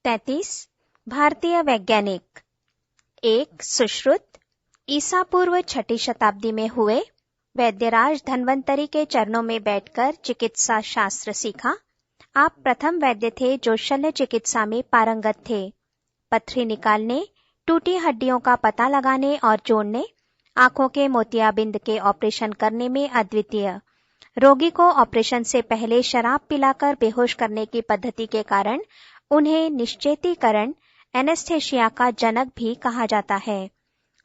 33 भारतीय वैज्ञानिक। 1 सुश्रुत। ईसा पूर्व 6ठी शताब्दी में हुए। वैद्यराज धन्वंतरी के चरणों में बैठकर चिकित्सा शास्त्र सीखा। आप प्रथम वैद्य थे जो शल्य चिकित्सा में पारंगत थे। पथरी निकालने, टूटी हड्डियों का पता लगाने और जोड़ने, आंखों के मोतियाबिंद के ऑपरेशन करने में अद्वितीय। रोगी को ऑपरेशन से पहले शराब पिलाकर बेहोश करने की पद्धति के कारण उन्हें निश्चेतीकरण एनेस्थेशिया का जनक भी कहा जाता है।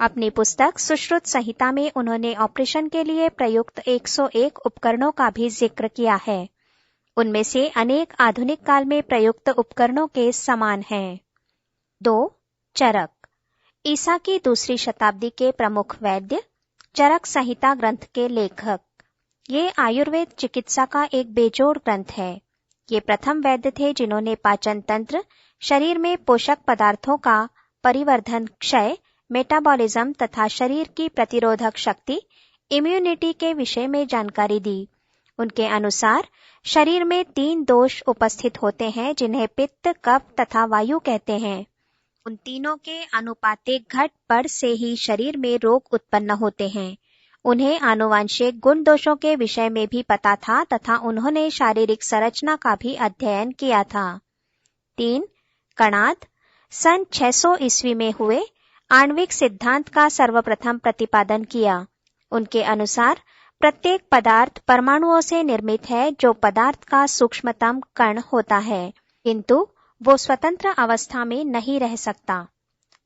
अपनी पुस्तक सुश्रुत संहिता में उन्होंने ऑपरेशन के लिए प्रयुक्त 101 उपकरणों का भी जिक्र किया है। उनमें से अनेक आधुनिक काल में प्रयुक्त उपकरणों के समान हैं। 2 चरक। ईसा की 2री शताब्दी के प्रमुख वैद्य, चरक संहिता ग्रंथ के लेखक। ये आयुर्वेद चिकित्सा का एक बेजोड़ ग्रंथ है। ये प्रथम वैद्य थे जिन्होंने पाचन तंत्र, शरीर में पोषक पदार्थों का परिवर्धन, क्षय, मेटाबॉलिज्म तथा शरीर की प्रतिरोधक शक्ति, इम्यूनिटी के विषय में जानकारी दी। उनके अनुसार शरीर में 3 दोष उपस्थित होते हैं जिन्हें पित्त, कफ तथा वायु कहते हैं। उन तीनों के अनुपातिक घट बढ़ से ही शरीर में रोग उत्पन्न होते हैं। उन्हें आनुवांशिक गुण दोषों के विषय में भी पता था तथा उन्होंने शारीरिक संरचना का भी अध्ययन किया था। 3 कणाद। सन 600 ईस्वी में हुए। आणविक सिद्धांत का सर्वप्रथम प्रतिपादन किया। उनके अनुसार प्रत्येक पदार्थ परमाणुओं से निर्मित है जो पदार्थ का सूक्ष्मतम कण होता है, किंतु वो स्वतंत्र अवस्था में नहीं रह सकता।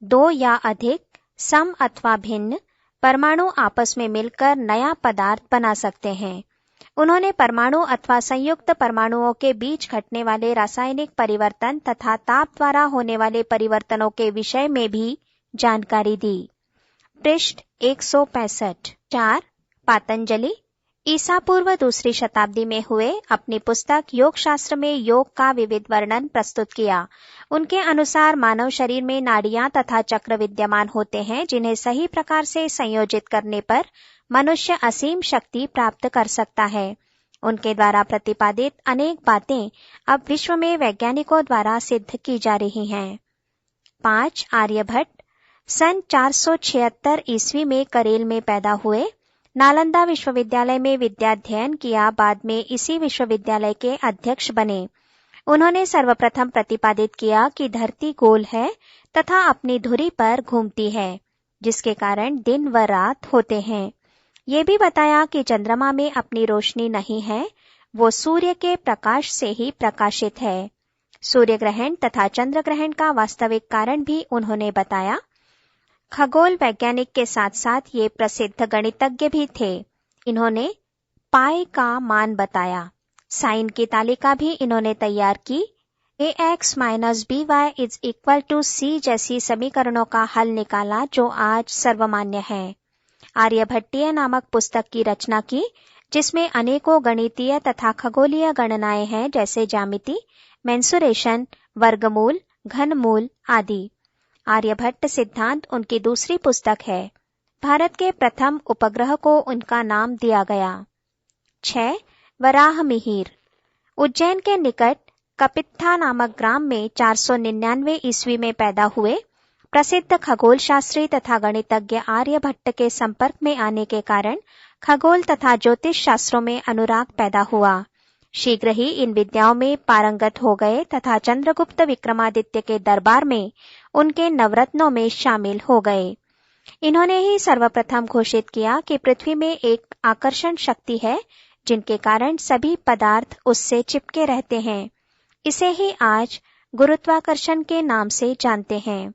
2 या अधिक सम अथवा भिन्न परमाणु आपस में मिलकर नया पदार्थ बना सकते हैं। उन्होंने परमाणु अथवा संयुक्त परमाणुओं के बीच घटने वाले रासायनिक परिवर्तन तथा ताप द्वारा होने वाले परिवर्तनों के विषय में भी जानकारी दी। पृष्ठ 165। 4 पातंजलि। ईसा पूर्व 2री शताब्दी में हुए। अपनी पुस्तक योग शास्त्र में योग का विविध वर्णन प्रस्तुत किया। उनके अनुसार मानव शरीर में नाड़ियां तथा चक्र विद्यमान होते हैं जिन्हें सही प्रकार से संयोजित करने पर मनुष्य असीम शक्ति प्राप्त कर सकता है। उनके द्वारा प्रतिपादित अनेक बातें अब विश्व में वैज्ञानिकों द्वारा सिद्ध की जा रही हैं। 5 आर्यभट्ट। सन 476 ईस्वी में करेल में पैदा हुए। नालंदा विश्वविद्यालय में विद्याध्ययन किया। बाद में इसी विश्वविद्यालय के अध्यक्ष बने। उन्होंने सर्वप्रथम प्रतिपादित किया कि धरती गोल है तथा अपनी धुरी पर घूमती है, जिसके कारण दिन व रात होते हैं। ये भी बताया कि चंद्रमा में अपनी रोशनी नहीं है, वो सूर्य के प्रकाश से ही प्रकाशित है। सूर्य ग्रहण तथा चंद्र ग्रहण का वास्तविक कारण भी उन्होंने बताया। खगोल वैज्ञानिक के साथ साथ ये प्रसिद्ध गणितज्ञ भी थे। इन्होंने पाई का मान बताया। साइन की तालिका भी इन्होंने तैयार की। ax - by = c जैसी समीकरणों का हल निकाला जो आज सर्वमान्य है। आर्यभट्टीय नामक पुस्तक की रचना की जिसमें अनेकों गणितीय तथा खगोलीय गणनाएं हैं जैसे ज्यामिति, मेंसुरेशन, वर्गमूल, घनमूल आदि। आर्यभट्ट सिद्धांत उनकी 2री पुस्तक है। भारत के प्रथम उपग्रह को उनका नाम दिया गया। 6 वराह मिहिर। उज्जैन के निकट कपित्था नामक ग्राम में 499 ईस्वी में पैदा हुए। प्रसिद्ध खगोल शास्त्री तथा गणितज्ञ आर्यभट्ट के संपर्क में आने के कारण खगोल तथा ज्योतिष शास्त्रों में अनुराग पैदा हुआ। शीघ्र ही इन विद्याओं में पारंगत हो गए तथा चंद्रगुप्त विक्रमादित्य के दरबार में उनके नवरत्नों में शामिल हो गए। इन्होंने ही सर्वप्रथम घोषित किया कि पृथ्वी में एक आकर्षण शक्ति है जिनके कारण सभी पदार्थ उससे चिपके रहते हैं। इसे ही आज गुरुत्वाकर्षण के नाम से जानते हैं।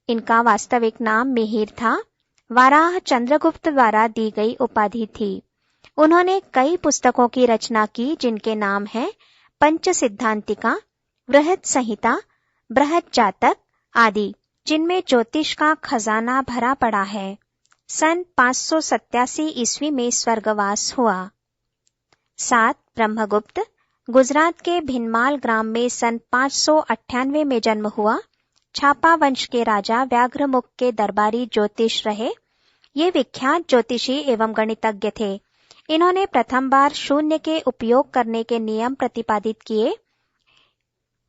इनका वास्तविक नाम मिहिर था। वाराह चंद्रगुप्त द्वारा दी गई उपाधि थी। उन्होंने कई पुस्तकों की रचना की जिनके नाम हैं पंच सिद्धांतिका, बृहद संहिता, बृहद जातक आदि, जिनमें ज्योतिष का खजाना भरा पड़ा है। सन 587 ईस्वी में स्वर्गवास हुआ। 7 ब्रह्मगुप्त। गुजरात के भिनमाल ग्राम में सन 598 में जन्म हुआ। छापा वंश के राजा व्याघ्रमुख के दरबारी ज्योतिष रहे। ये विख्यात ज्योतिषी एवं गणितज्ञ थे। इन्होंने प्रथम बार शून्य के उपयोग करने के नियम प्रतिपादित किए।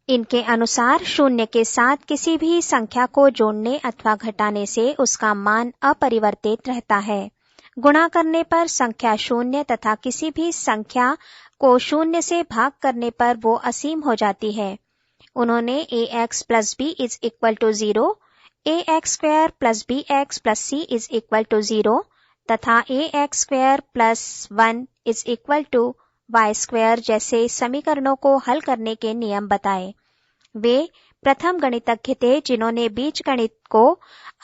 इनके अनुसार शून्य के साथ किसी भी संख्या को जोड़ने अथवा घटाने से उसका मान अपरिवर्तित रहता है। गुणा करने पर संख्या शून्य तथा किसी भी संख्या को शून्य से भाग करने पर वो असीम हो जाती है। उन्होंने ax plus B is equal to 0, ax square plus bx plus C is equal to 0 तथा ax square plus 1 is equal to y square जैसे समीकरणों को हल करने के नियम बताए। वे प्रथम गणितज्ञ थे जिन्होंने बीजगणित को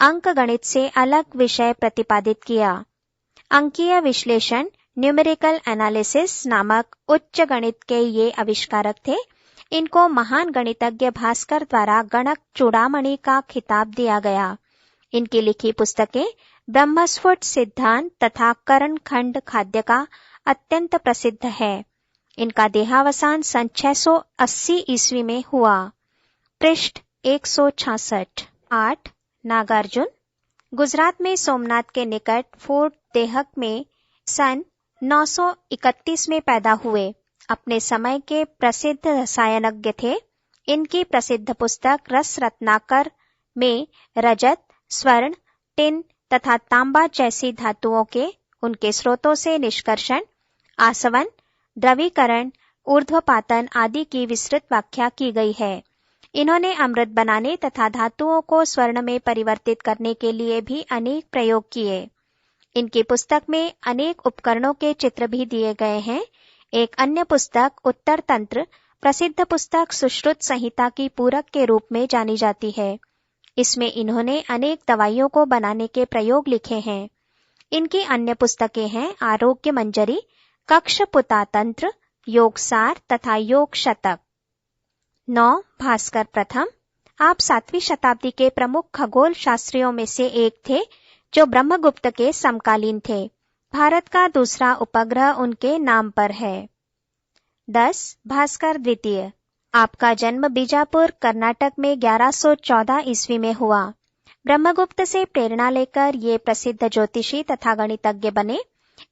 अंक गणित से अलग विषय प्रतिपादित किया। अंकीय विश्लेषण न्यूमेरिकल एनालिसिस नामक उच्च गणित के ये आविष्कारक थे। इनको महान गणितज्ञ भास्कर द्वारा गणक चूड़ामणि का खिताब दिया गया। इनकी लिखी पुस्तकें ब्रह्मस्फुट सिद्धांत तथा करणखंड खाद्य का अत्यंत प्रसिद्ध है। इनका देहावसान सन 680 ईस्वी में हुआ। पृष्ठ 166। 8. नागार्जुन गुजरात में सोमनाथ के निकट फोर्ट देहक में सन 931 में पैदा हुए। अपने समय के प्रसिद्ध रसायनज्ञ थे। इनकी प्रसिद्ध पुस्तक रस रत्नाकर में रजत, स्वर्ण, टिन तथा तांबा जैसी धातुओं के उनके स्रोतों से निष्कर्षण, आसवन, द्रवीकरण, ऊर्ध्वपातन आदि की विस्तृत व्याख्या की गई है। इन्होंने अमृत बनाने तथा धातुओं को स्वर्ण में परिवर्तित करने के लिए भी अनेक प्रयोग किए। इनकी पुस्तक में अनेक उपकरणों के चित्र भी दिए गए हैं। एक अन्य पुस्तक उत्तर तंत्र प्रसिद्ध पुस्तक सुश्रुत संहिता की पूरक के रूप में जानी जाती है। इसमें इन्होंने अनेक दवाइयों को बनाने के प्रयोग लिखे हैं। इनकी अन्य पुस्तकें हैं आरोग्य मंजरी, कक्षपुता तंत्र, योगसार तथा योग शतक। 9. भास्कर प्रथम आप 7वीं शताब्दी के प्रमुख खगोल शास्त्रियों में से एक थे जो ब्रह्मगुप्त के समकालीन थे। भारत का दूसरा उपग्रह उनके नाम पर है। 10. भास्कर द्वितीय आपका जन्म बीजापुर कर्नाटक में 1114 ईस्वी में हुआ। ब्रह्मगुप्त से प्रेरणा लेकर ये प्रसिद्ध ज्योतिषी तथा गणितज्ञ बने।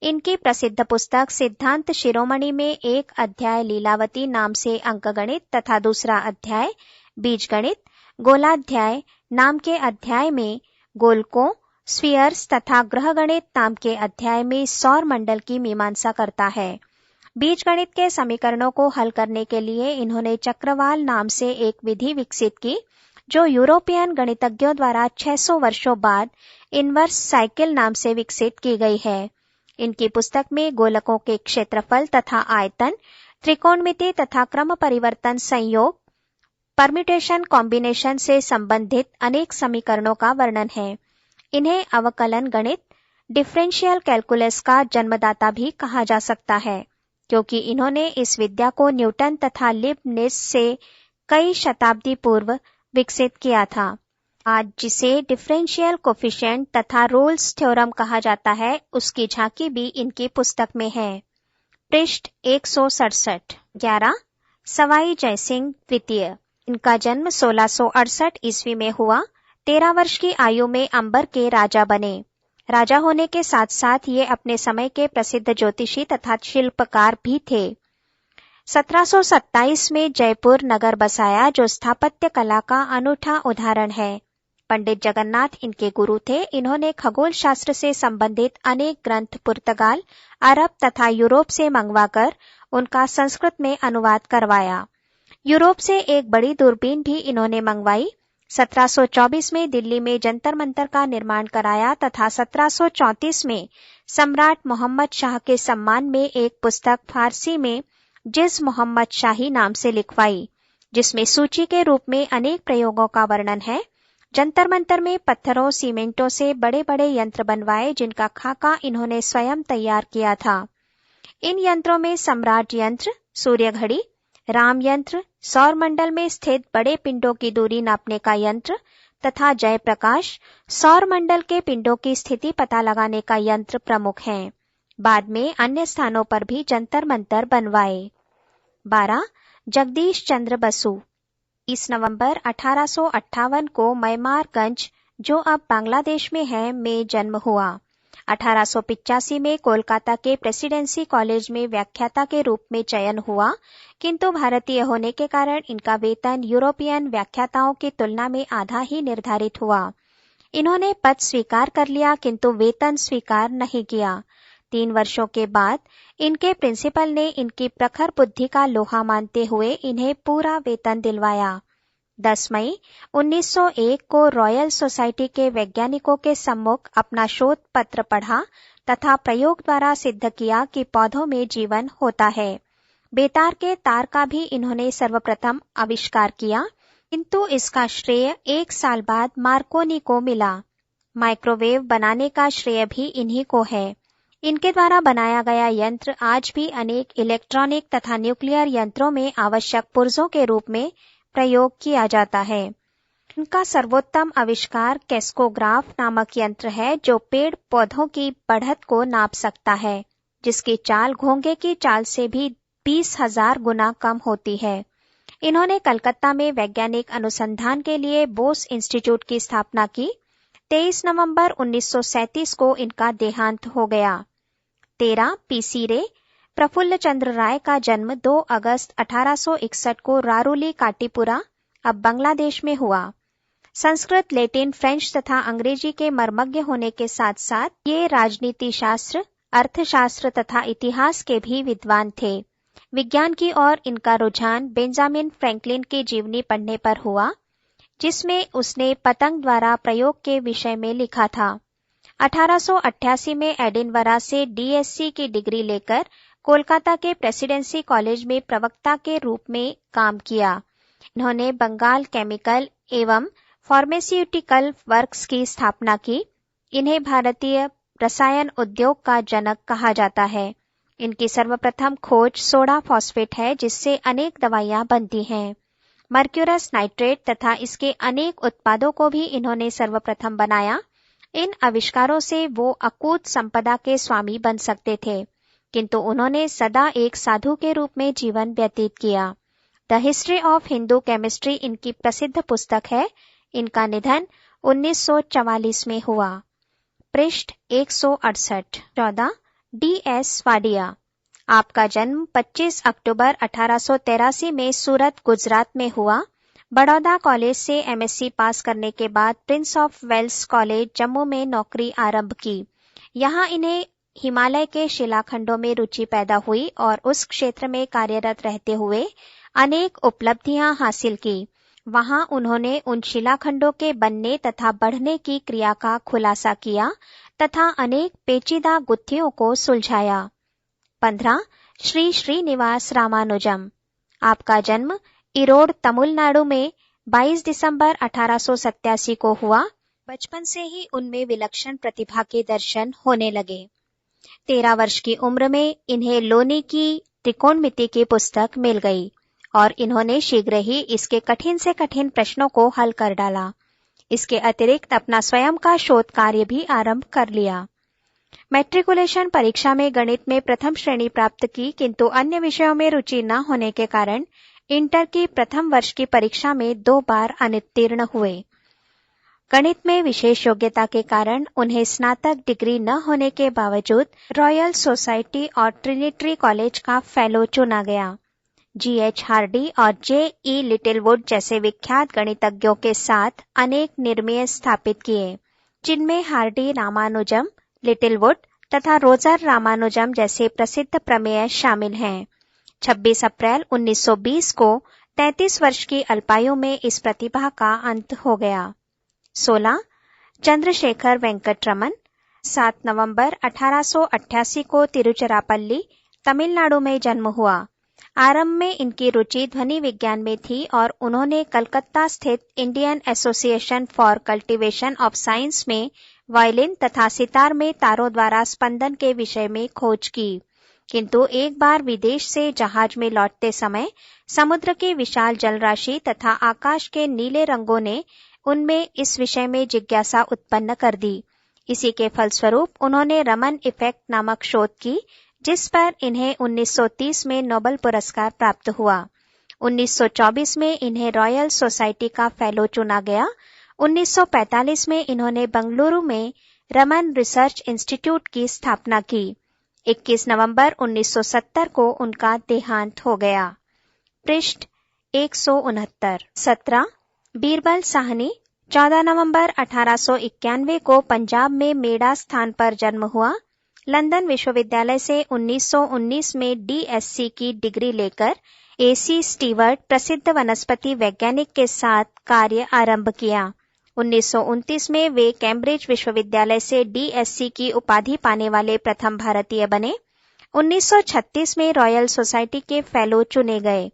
इनकी प्रसिद्ध पुस्तक सिद्धांत शिरोमणि में एक अध्याय लीलावती नाम से अंकगणित तथा दूसरा अध्याय बीजगणित, गोलाध्याय नाम के अध्याय में गोलकों, स्फीयर्स तथा ग्रहगणित नाम के अध्याय में सौर मंडल की मीमांसा करता है। बीजगणित के समीकरणों को हल करने के लिए इन्होंने चक्रवाल नाम से एक विधि विकसित की जो यूरोपियन गणितज्ञों द्वारा 600 वर्षों बाद इनवर्स साइकिल नाम से विकसित की गई है। इनकी पुस्तक में गोलकों के क्षेत्रफल तथा आयतन, त्रिकोणमिति तथा क्रम परिवर्तन संयोग, परम्यूटेशन कॉम्बिनेशन से संबंधित अनेक समीकरणों का वर्णन है। इन्हें अवकलन गणित, डिफरेंशियल कैलकुलस का जन्मदाता भी कहा जा सकता है, क्योंकि इन्होंने इस विद्या को न्यूटन तथा लीबनिज से कई शताब्दी पूर्व विकसित किया था। आज जिसे डिफरेंशियल कोफिशिएंट तथा रोल्स थ्योरम कहा जाता है, उसकी झांकी भी इनकी पुस्तक में है। पृष्ठ 167। 11. सवाई जयसिंह द्वितीय इनका जन्म 1668 ईस्वी में हुआ। 13 वर्ष की आयु में अंबर के राजा बने। राजा होने के साथ साथ ये अपने समय के प्रसिद्ध ज्योतिषी तथा शिल्पकार भी थे। 1727 में जयपुर नगर बसाया जो स्थापत्य कला का अनूठा उदाहरण है। पंडित जगन्नाथ इनके गुरु थे। इन्होंने खगोल शास्त्र से संबंधित अनेक ग्रंथ पुर्तगाल, अरब तथा यूरोप से मंगवाकर उनका संस्कृत में अनुवाद करवाया। यूरोप से एक बड़ी दूरबीन भी इन्होंने मंगवाई। 1724 में दिल्ली में जंतर मंतर का निर्माण कराया तथा 1734 में सम्राट मोहम्मद शाह के सम्मान में एक पुस्तक फारसी में जिस मोहम्मद शाही नाम से लिखवाई, जिसमें सूची के रूप में अनेक प्रयोगों का वर्णन है। जंतर मंतर में पत्थरों सीमेंटों से बड़े बड़े यंत्र बनवाए जिनका खाका इन्होंने स्वयं तैयार किया था। इन यंत्रों में सम्राट यंत्र, सूर्य घड़ी, राम यंत्र, सौर मंडल में स्थित बड़े पिंडों की दूरी नापने का यंत्र तथा जयप्रकाश, सौर मंडल के पिंडों की स्थिति पता लगाने का यंत्र प्रमुख हैं। बाद में अन्य स्थानों पर भी जंतर मंतर बनवाए। 12. जगदीश चंद्र बसु 30 नवंबर 1858 को मैमारगंज, जो अब बांग्लादेश में है, में जन्म हुआ। 1885 में कोलकाता के प्रेसिडेंसी कॉलेज में व्याख्याता के रूप में चयन हुआ, किंतु भारतीय होने के कारण इनका वेतन यूरोपियन व्याख्याताओं की तुलना में आधा ही निर्धारित हुआ। इन्होंने पद स्वीकार कर लिया किंतु वेतन स्वीकार नहीं किया। 3 वर्षों के बाद इनके प्रिंसिपल ने इनकी प्रखर बुद्धि का लोहा मानते हुए इन्हें पूरा वेतन दिलवाया। 10 मई 1901 को रॉयल सोसाइटी के वैज्ञानिकों के सम्मुख अपना शोध पत्र पढ़ा तथा प्रयोग द्वारा सिद्ध किया कि पौधों में जीवन होता है। बेतार के तार का भी इन्होंने सर्वप्रथम आविष्कार किया, किंतु इसका श्रेय 1 साल बाद मार्कोनी को मिला। माइक्रोवेव बनाने का श्रेय भी इन्हीं को है। इनके द्वारा बनाया गया यंत्र आज भी अनेक इलेक्ट्रॉनिक तथा न्यूक्लियर यंत्रों में आवश्यक पुर्जों के रूप में प्रयोग किया जाता है। इनका सर्वोत्तम आविष्कार कैस्कोग्राफ नामक यंत्र है, जो पेड़ पौधों की बढ़त को नाप सकता है, जिसकी चाल घोंघे की चाल से भी 20,000 गुना कम होती है। इन्होंने कलकत्ता में वैज्ञानिक अनुसंधान के लिए बोस इंस्टीट्यूट की स्थापना की। 23 नवंबर 1937 को इनका देहांत हो गया। 13 पीसी रे प्रफुल्ल चंद्र राय का जन्म 2 अगस्त 1861 को रारूली काटीपुरा, अब बांग्लादेश में हुआ। संस्कृत, लैटिन, फ्रेंच तथा अंग्रेजी के मर्मज्ञ होने के साथ साथ ये राजनीति शास्त्र, अर्थशास्त्र तथा इतिहास के भी विद्वान थे। विज्ञान की ओर इनका रुझान बेंजामिन फ्रैंकलिन की जीवनी पढ़ने पर हुआ, जिसमें उसने पतंग द्वारा प्रयोग के विषय में लिखा था। 1888 में एडिनबरा से डीएससी की डिग्री लेकर कोलकाता के प्रेसिडेंसी कॉलेज में प्रवक्ता के रूप में काम किया। इन्होंने बंगाल केमिकल एवं फार्मास्यूटिकल वर्क्स की स्थापना की। इन्हें भारतीय रसायन उद्योग का जनक कहा जाता है। इनकी सर्वप्रथम खोज सोडा फॉस्फेट है, जिससे अनेक दवाइयां बनती हैं। मर्क्यूरस नाइट्रेट तथा इसके अनेक उत्पादों को भी इन्होंने सर्वप्रथम बनाया। इन आविष्कारों से वो अकूत संपदा के स्वामी बन सकते थे, किंतु उन्होंने सदा एक साधु के रूप में जीवन व्यतीत किया। The history of Hindu chemistry इनकी प्रसिद्ध पुस्तक है। इनका निधन 1944 में हुआ। पृष्ठ 168। 14 डी.एस. वाडिया। आपका जन्म 25 अक्टूबर 1883 में सूरत, गुजरात में हुआ। बड़ौदा कॉलेज से एमएससी पास करने के बाद Prince of Wales college Jammu में नौकरी आरंभ की। यहाँ इन्हें हिमालय के शिलाखंडों में रुचि पैदा हुई और उस क्षेत्र में कार्यरत रहते हुए अनेक उपलब्धियां हासिल की। वहां उन्होंने उन शिलाखंडों के बनने तथा बढ़ने की क्रिया का खुलासा किया तथा अनेक पेचीदा गुत्थियों को सुलझाया। 15 श्री श्रीनिवास रामानुजम। आपका जन्म इरोड, तमिलनाडु में 22 दिसंबर 1887 को हुआ। बचपन से ही उनमें विलक्षण प्रतिभा के दर्शन होने लगे। 13 वर्ष की उम्र में इन्हें लोनी की त्रिकोणमिति की पुस्तक मिल गई और इन्होंने शीघ्र ही इसके कठिन से कठिन प्रश्नों को हल कर डाला। इसके अतिरिक्त अपना स्वयं का शोध कार्य भी आरंभ कर लिया। मैट्रिकुलेशन परीक्षा में गणित में प्रथम श्रेणी प्राप्त की, किंतु अन्य विषयों में रुचि न होने के कारण इंटर की प्रथम वर्ष की परीक्षा में 2 बार अनुत्तीर्ण हुए। गणित में विशेष योग्यता के कारण उन्हें स्नातक डिग्री न होने के बावजूद रॉयल सोसाइटी और ट्रिनिटी कॉलेज का फेलो चुना गया। जी.एच. हार्डी और जे.ई. लिटिलवुड जैसे विख्यात गणितज्ञों के साथ अनेक निर्मेय स्थापित किए, जिनमें हार्डी, रामानुजम, लिटिलवुड तथा रोजर रामानुजम जैसे प्रसिद्ध प्रमेय शामिल हैं। 26 अप्रैल 1920 को 33 वर्ष की अल्पायु में इस प्रतिभा का अंत हो गया। 16 चंद्रशेखर वेंकटरमन। 7 नवंबर 1888 को तिरुचिरापल्ली, तमिलनाडु में जन्म हुआ। आरंभ में इनकी रुचि ध्वनि विज्ञान में थी और उन्होंने कलकत्ता स्थित Indian association for cultivation of science में वायलिन तथा सितार में तारों द्वारा स्पंदन के विषय में खोज की, किंतु एक बार विदेश से जहाज में लौटते समय समुद्र की विशाल जलराशि तथा आकाश के नीले रंगों ने उनमें इस विषय में जिज्ञासा उत्पन्न कर दी। इसी के फलस्वरूप उन्होंने रमन इफेक्ट नामक शोध की, जिस पर इन्हें 1930 में नोबेल पुरस्कार प्राप्त हुआ। 1924 में इन्हें रॉयल सोसाइटी का फेलो चुना गया। 1945 में इन्होंने बंगलुरु में रमन रिसर्च इंस्टीट्यूट की स्थापना की। 21 नवंबर 1970 को उनका देहांत हो गया। पृष्ठ 169। 17 बीरबल साहनी 14 नवंबर 1891 को पंजाब में मेड़ा स्थान पर जन्म हुआ। लंदन विश्वविद्यालय से 1919 में डीएससी की डिग्री लेकर एसी स्टीवर्ट प्रसिद्ध वनस्पति वैज्ञानिक के साथ कार्य आरंभ किया। 1929 में वे कैम्ब्रिज विश्वविद्यालय से डीएससी की उपाधि पाने वाले प्रथम भारतीय बने। 1936 में रॉयल सोसाइटी के फेलो चुने गए।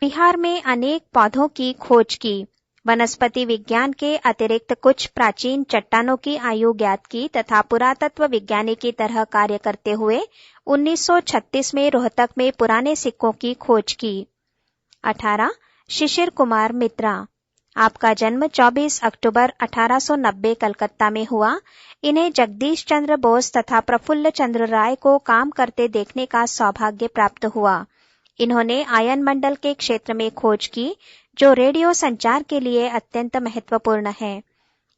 बिहार में अनेक पौधों की खोज की। वनस्पति विज्ञान के अतिरिक्त कुछ प्राचीन चट्टानों की आयु ज्ञात की तथा पुरातत्व विज्ञानी की तरह कार्य करते हुए 1936 में रोहतक में पुराने सिक्कों की खोज की। 18 शिशिर कुमार मित्रा। आपका जन्म 24 अक्टूबर 1890 कलकत्ता में हुआ। इन्हें जगदीश चंद्र बोस तथा प्रफुल्ल चंद्र राय को काम करते देखने का सौभाग्य प्राप्त हुआ। इन्होंने आयन मंडल के क्षेत्र में खोज की जो रेडियो संचार के लिए अत्यंत महत्वपूर्ण है।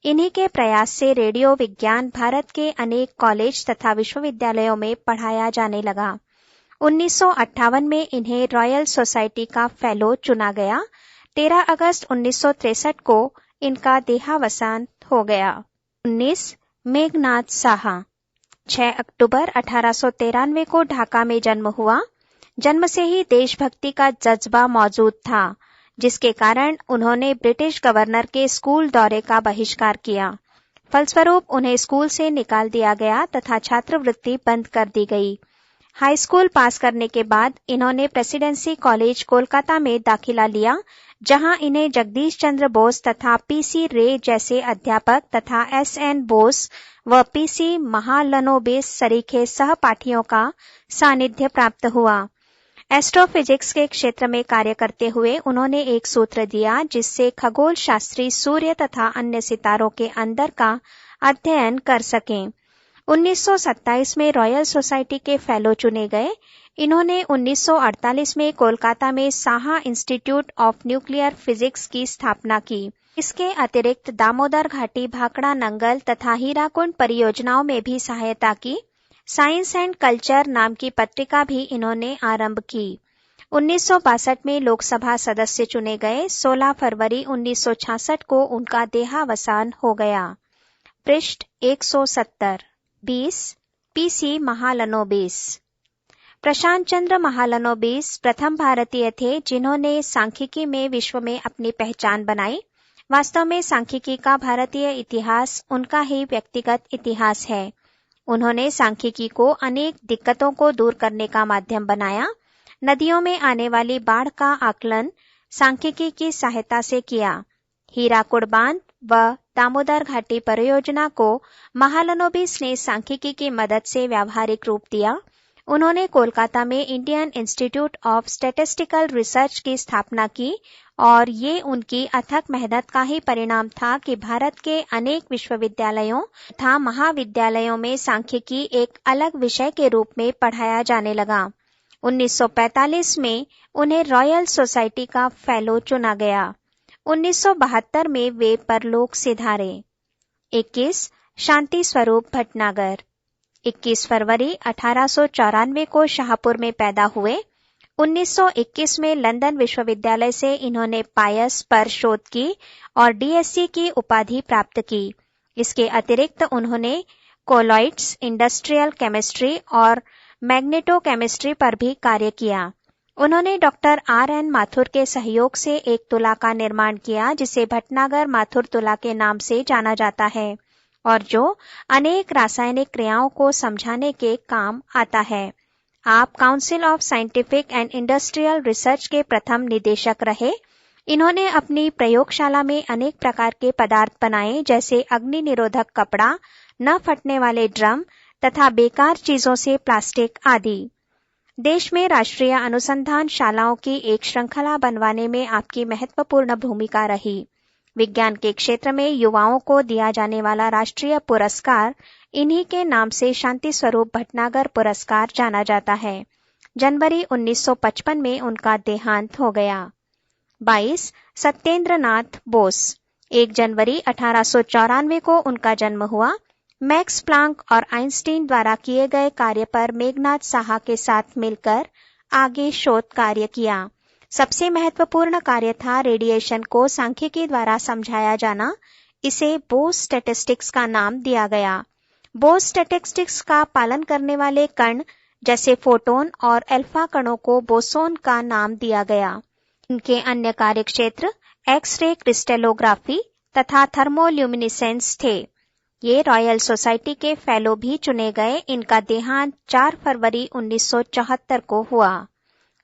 इन्हीं के प्रयास से रेडियो विज्ञान भारत के अनेक कॉलेज तथा विश्वविद्यालयों में पढ़ाया जाने लगा। 1958 में इन्हें रॉयल सोसाइटी का फेलो चुना गया। 13 अगस्त 1963 को इनका देहावसान हो गया। 19 मेघनाथ साहा 6 अक्टूबर 1893 को ढाका में जन्म हुआ। जन्म से ही देशभक्ति का जज्बा मौजूद था, जिसके कारण उन्होंने ब्रिटिश गवर्नर के स्कूल दौरे का बहिष्कार किया। फलस्वरूप उन्हें स्कूल से निकाल दिया गया तथा छात्रवृत्ति बंद कर दी गई। हाई स्कूल पास करने के बाद इन्होंने प्रेसिडेंसी कॉलेज कोलकाता में दाखिला लिया, जहां इन्हें जगदीश चंद्र बोस तथा पीसी रे जैसे अध्यापक तथा एसएन बोस व पीसी महालनोबिस सरीखे सहपाठियों का सानिध्य प्राप्त हुआ। एस्ट्रोफिजिक्स के क्षेत्र में कार्य करते हुए उन्होंने एक सूत्र दिया जिससे खगोल शास्त्री सूर्य तथा अन्य सितारों के अंदर का अध्ययन कर सकें। 1927 में रॉयल सोसाइटी के फेलो चुने गए। इन्होंने 1948 में कोलकाता में Saha institute of nuclear physics की स्थापना की। इसके अतिरिक्त दामोदर घाटी, भाखड़ा नंगल तथा हीराकुंड परियोजनाओं में भी सहायता की। साइंस एंड कल्चर नाम की पत्रिका भी इन्होंने आरंभ की। 1962 में लोकसभा सदस्य चुने गए। 16 फरवरी 1966 को उनका देहावसान हो गया। पृष्ठ 170। 20 पीसी महालनोबिस। प्रशांत चंद्र महालनोबिस प्रथम भारतीय थे जिन्होंने सांख्यिकी में विश्व में अपनी पहचान बनाई। वास्तव में सांख्यिकी का भारतीय इतिहास उनका ही व्यक्तिगत इतिहास है। उन्होंने सांख्यिकी को अनेक दिक्कतों को दूर करने का माध्यम बनाया। नदियों में आने वाली बाढ़ का आकलन सांख्यिकी की सहायता से किया। हीराकुंड बांध व दामोदर घाटी परियोजना को महालनोबिस ने सांख्यिकी की मदद से व्यावहारिक रूप दिया। उन्होंने कोलकाता में Indian institute of statistical research की स्थापना की और ये उनकी अथक मेहनत का ही परिणाम था कि भारत के अनेक विश्वविद्यालयों तथा महाविद्यालयों में सांख्यिकी एक अलग विषय के रूप में पढ़ाया जाने लगा। 1945 में उन्हें रॉयल सोसाइटी का फेलो चुना गया। 1972 में वे परलोक सिधारे। 21 शांति स्वरूप भटनागर 21 फरवरी 1894 को शाहपुर में पैदा हुए। 1921 में लंदन विश्वविद्यालय से इन्होंने पायस पर शोध की और डीएससी की उपाधि प्राप्त की। इसके अतिरिक्त उन्होंने कोलॉइड्स, इंडस्ट्रियल केमिस्ट्री और मैग्नेटोकेमिस्ट्री पर भी कार्य किया। उन्होंने डॉक्टर आर.एन. माथुर के सहयोग से एक तुला का निर्माण किया जिसे भटनागर माथुर तुला के नाम से जाना जाता है और जो अनेक रासायनिक क्रियाओं को समझाने के काम आता है। आप council of scientific and industrial research के प्रथम निदेशक रहे। इन्होंने अपनी प्रयोगशाला में अनेक प्रकार के पदार्थ बनाए जैसे अग्नि निरोधक कपड़ा, न फटने वाले ड्रम तथा बेकार चीजों से प्लास्टिक आदि। देश में राष्ट्रीय अनुसंधान शालाओं की एक श्रृंखला बनवाने में आपकी महत्वपूर्ण भूमिका रही। विज्ञान के क्षेत्र में युवाओं को दिया जाने वाला राष्ट्रीय पुरस्कार इन्हीं के नाम से शांति स्वरूप भटनागर पुरस्कार जाना जाता है। जनवरी 1955 में उनका देहांत हो गया। 22 सत्येंद्र नाथ बोस 1 जनवरी 1894 को उनका जन्म हुआ। मैक्स प्लांक और आइंस्टीन द्वारा किए गए कार्य पर मेघनाथ साहा के साथ मिलकर आगे शोध कार्य किया। सबसे महत्वपूर्ण कार्य था रेडिएशन को सांख्यिकी द्वारा समझाया जाना। इसे बोस स्टैटिस्टिक्स का नाम दिया गया। बोस स्टैटिस्टिक्स का पालन करने वाले कण जैसे फोटोन और अल्फा कणों को बोसोन का नाम दिया गया। इनके अन्य कार्यक्षेत्र एक्स-रे क्रिस्टलोग्राफी तथा थर्मोल्यूमिनेसेंस थे। ये रॉयल सोसाइटी के फेलो भी चुने गए। इनका देहांत 4 फरवरी 1974 को हुआ।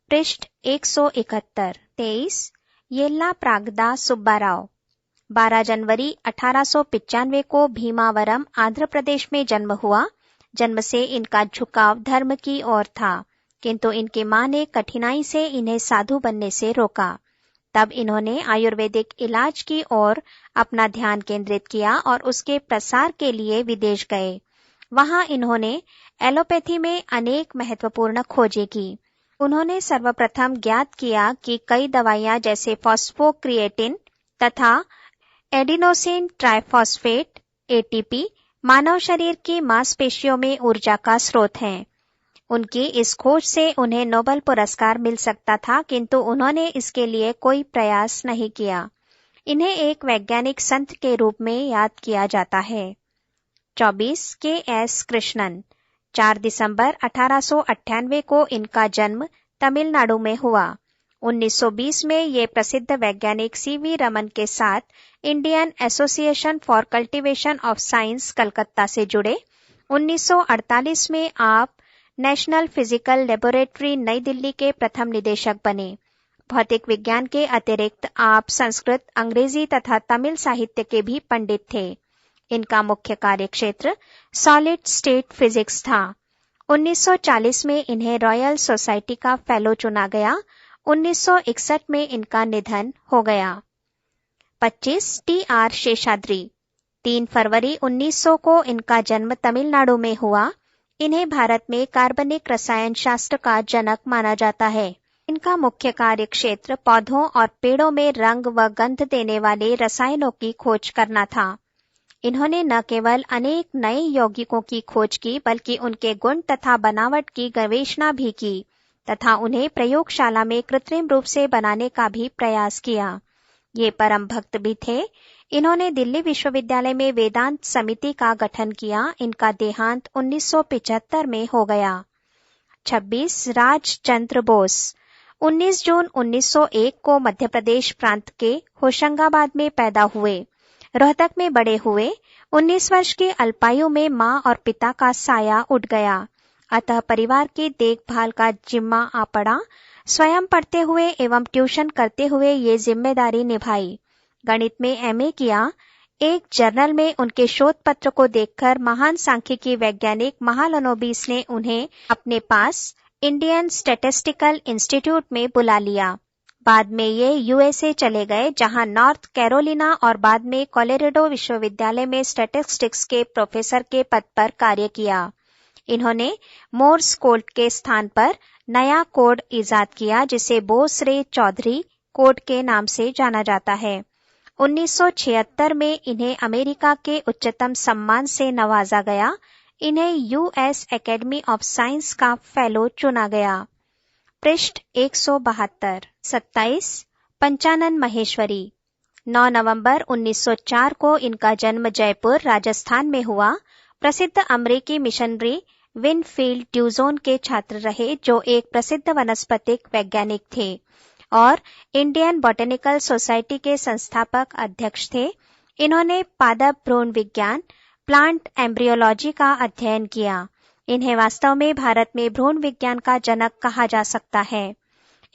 पृष्ठ 171। 23 येल्ला प्रागदा सुब्बाराव 12 जनवरी 1895 को भीमावरम आंध्र प्रदेश में जन्म हुआ। जन्म से इनका झुकाव धर्म की ओर था, किंतु इनकी मां ने कठिनाई से इन्हें साधु बनने से रोका। तब इन्होंने आयुर्वेदिक इलाज की ओर अपना ध्यान केंद्रित किया और उसके प्रसार के लिए विदेश गए। वहां इन्होंने एलोपैथी में अनेक महत्वपूर्ण खोजें की। उन्होंने सर्वप्रथम ज्ञात किया कि कई दवाइयां जैसे फॉस्फोक्रिएटिन तथा एडिनोसिन ट्राइफॉस्फेट एटीपी मानव शरीर की मांसपेशियों में ऊर्जा का स्रोत हैं। उनकी इस खोज से उन्हें नोबेल पुरस्कार मिल सकता था, किंतु उन्होंने इसके लिए कोई प्रयास नहीं किया। इन्हें एक वैज्ञानिक संत के रूप में याद किया जाता है। 24 के.एस. कृष्णन 4 दिसंबर 1898 को इनका जन्म तमिलनाडु में हुआ। 1920 में ये प्रसिद्ध वैज्ञानिक सीवी रमन के साथ Indian association for cultivation of science Calcutta से जुड़े। 1948 में आप नेशनल फिजिकल लेबोरेटरी नई दिल्ली के प्रथम निदेशक बने। भौतिक विज्ञान के अतिरिक्त आप संस्कृत, अंग्रेजी तथा तमिल साहित्य के भी पंडित थे। इनका मुख्य कार्यक्षेत्र सॉलिड स्टेट फिजिक्स था। 1940 में इन्हें रॉयल सोसाइटी का फेलो चुना गया। 1961 में इनका निधन हो गया। 25 टी.आर. शेषाद्री 3 फरवरी 1900 को इनका जन्म तमिलनाडु में हुआ। इन्हें भारत में कार्बनिक रसायन शास्त्र का जनक माना जाता है। इनका मुख्य कार्यक्षेत्र पौधों और पेड़ों में रंग व गंध देने वाले रसायनों की खोज करना था। इन्होंने न केवल अनेक नए यौगिकों की खोज की, बल्कि उनके गुण तथा बनावट की गवेषणा भी की तथा उन्हें प्रयोगशाला में कृत्रिम रूप से बनाने का भी प्रयास किया। ये परम भक्त भी थे। इन्होंने दिल्ली विश्वविद्यालय में वेदांत समिति का गठन किया। इनका देहांत 1975 में हो गया। 26 राजचंद्र बोस 19 जून 1901 को मध्य प्रदेश प्रांत के होशंगाबाद में पैदा हुए। रोहतक में बड़े हुए। 19 वर्ष की अल्पायु में मां और पिता का साया उठ गया, अतः परिवार की देखभाल का जिम्मा आ पड़ा। स्वयं पढ़ते हुए एवं ट्यूशन करते हुए ये जिम्मेदारी निभाई। गणित में एमए किया। एक जर्नल में उनके शोध पत्र को देखकर महान सांख्यिकी वैज्ञानिक महालनोबिस ने उन्हें अपने पास इंडियन स्टैटिस्टिकल इंस्टीट्यूट में बुला लिया। बाद में ये यूएसए चले गए, जहां नॉर्थ कैरोलिना और बाद में कोलोराडो विश्वविद्यालय में स्टैटिस्टिक्स के प्रोफेसर के पद पर कार्य किया। इन्होंने मोर्स कोड के स्थान पर नया कोड इजाद किया, जिसे बोस-रे चौधरी कोड के नाम से जाना जाता है। 1976 में इन्हें अमेरिका के उच्चतम सम्मान से नवाजा गया। इन्हें यूएस एकेडमी ऑफ साइंस का फेलो चुना गया। पृष्ठ 172। 27 पंचानन महेश्वरी 9 नवंबर 1904 को इनका जन्म जयपुर, राजस्थान में हुआ। प्रसिद्ध अमेरिकी मिशनरी विनफील्ड ड्यूजोन के छात्र रहे, जो एक प्रसिद्ध वनस्पतिक वैज्ञानिक थे और इंडियन बॉटनिकल सोसाइटी के संस्थापक अध्यक्ष थे। इन्होंने पादप भ्रूण विज्ञान, प्लांट एम्ब्रियोलॉजी का अध्ययन किया। इन्हें वास्तव में भारत में भ्रूण विज्ञान का जनक कहा जा सकता है।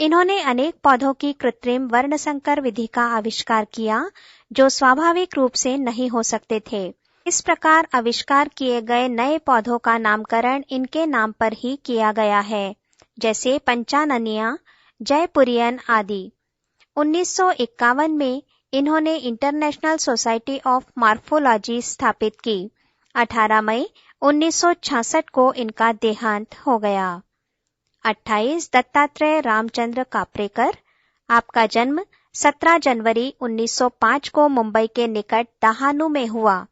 इन्होंने अनेक पौधों की कृत्रिम वर्णसंकर विधि का आविष्कार किया, जो स्वाभाविक रूप से नहीं हो सकते थे। इस प्रकार आविष्कार किए गए नए पौधों का नामकरण इनके नाम पर ही किया गया है, जैसे पंचाननिया, जयपुरियन आदि। 1951 में इन्होंने इंटरनेशनल सोसाइटी ऑफ मॉर्फोलॉजी स्थापित की। 18 मई 1966 को इनका देहांत हो गया। 28 दत्तात्रेय रामचंद्र कापरेकर, आपका जन्म 17 जनवरी 1905 को मुंबई के निकट दहानू में हुआ।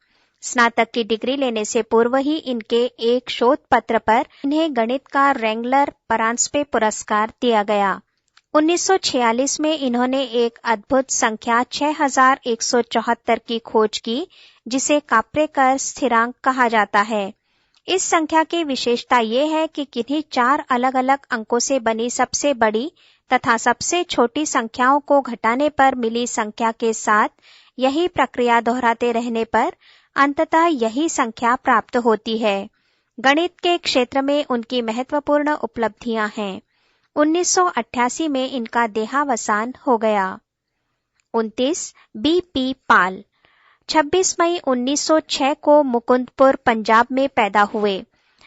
स्नातक की डिग्री लेने से पूर्व ही इनके एक शोध पत्र पर इन्हें गणित का रेंगलर परांजपे पुरस्कार दिया गया। 1946 में इन्होंने एक अद्भुत संख्या 6174 की खोज की, जिसे काप्रेकर स्थिरांक कहा जाता है। इस संख्या की विशेषता ये है कि किन्हीं 4 अलग-अलग अंकों से बनी सबसे बड़ी तथा सबसे छोटी संख्याओं को घटाने पर मिली संख्या के साथ यही प्रक्रिया दोहराते रहने पर अंततः यही संख्या प्राप्त होती है। गणित के क्षेत्र में उनकी महत्वपूर्ण उपलब्धियां हैं। 1988 में इनका देहावसान हो गया। 29 B.P. पाल 26 मई 1906 को मुकुंदपुर पंजाब में पैदा हुए।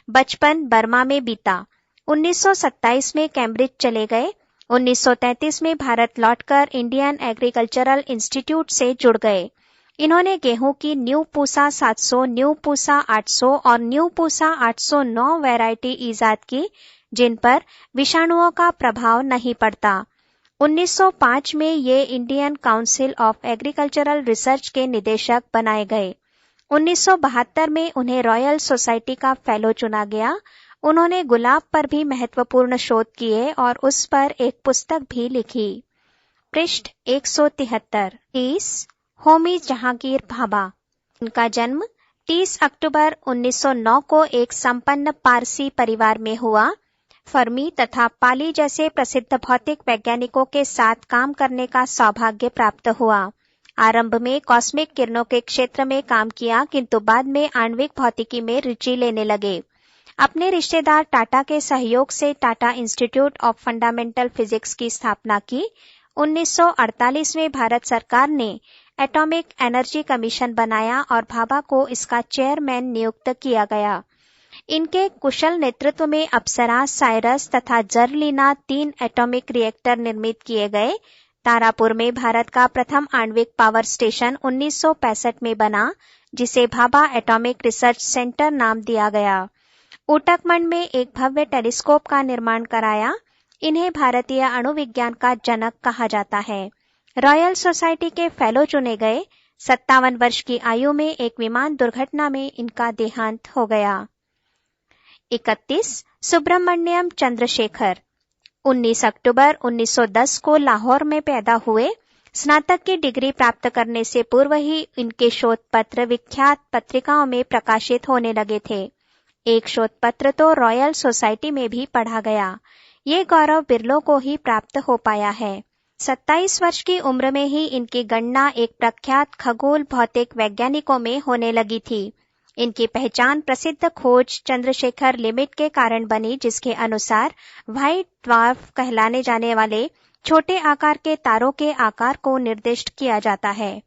बचपन बर्मा में बीता। 1927 में कैम्ब्रिज चले गए। 1933 में भारत लौटकर इंडियन एग्रीकल्चरल इंस्टीट्यूट से जुड़ गए। इन्होंने गेहूं की न्यू पूसा 700, न्यू पूसा 800 और न्यू पूसा 809 वैरायटी ईजाद की, जिन पर विषाणुओं का प्रभाव नहीं पड़ता। 1905 में ये Indian council of agricultural research के निदेशक बनाए गए। 1972 में उन्हें रॉयल सोसाइटी का फेलो चुना गया। उन्होंने गुलाब पर भी महत्वपूर्ण शोध किए और उस पर एक पुस्तक भी लिखी। पृष्ठ 173। 30 होमी जहांगीर भाभा। इनका जन्म 30 अक्टूबर 1909 को एक संपन्न पारसी परिवार में हुआ। फर्मी तथा पाली जैसे प्रसिद्ध भौतिक वैज्ञानिकों के साथ काम करने का सौभाग्य प्राप्त हुआ। आरंभ में कॉस्मिक किरणों के क्षेत्र में काम किया, किंतु बाद में आणविक भौतिकी में रुचि लेने लगे। अपने रिश्तेदार टाटा के सहयोग से Tata institute of fundamental physics की स्थापना की। 1948 में भारत सरकार ने एटॉमिक एनर्जी कमीशन बनाया और भाभा को इसका चेयरमैन नियुक्त किया गया। इनके कुशल नेतृत्व में अप्सरा, साइरस तथा जर्लिना 3 एटॉमिक रिएक्टर निर्मित किए गए। तारापुर में भारत का प्रथम आणविक पावर स्टेशन 1965 में बना, जिसे भाभा एटॉमिक रिसर्च सेंटर नाम दिया गया। ऊटकमंड में एक भव्य टेलीस्कोप का निर्माण कराया। इन्हें भारतीय अणुविज्ञान का जनक कहा जाता है। रॉयल सोसाइटी के फेलो चुने गए। 57 वर्ष की आयु में एक विमान दुर्घटना में इनका देहांत हो गया। 31 सुब्रमण्यम चंद्रशेखर 19 अक्टूबर 1910 को लाहौर में पैदा हुए। स्नातक की डिग्री प्राप्त करने से पूर्व ही इनके शोध पत्र विख्यात पत्रिकाओं में प्रकाशित होने लगे थे। एक शोध पत्र तो रॉयल सोसाइटी में भी पढ़ा गया। ये गौरव बिरलों को ही प्राप्त हो पाया है। 27 वर्ष की उम्र में ही इनकी गणना एक प्रख्यात खगोल भौतिक वैज्ञानिकों में होने लगी थी। इनकी पहचान प्रसिद्ध खोज चंद्रशेखर लिमिट के कारण बनी, जिसके अनुसार व्हाइट ड्वार्फ कहलाने जाने वाले छोटे आकार के तारों के आकार को निर्दिष्ट किया जाता है।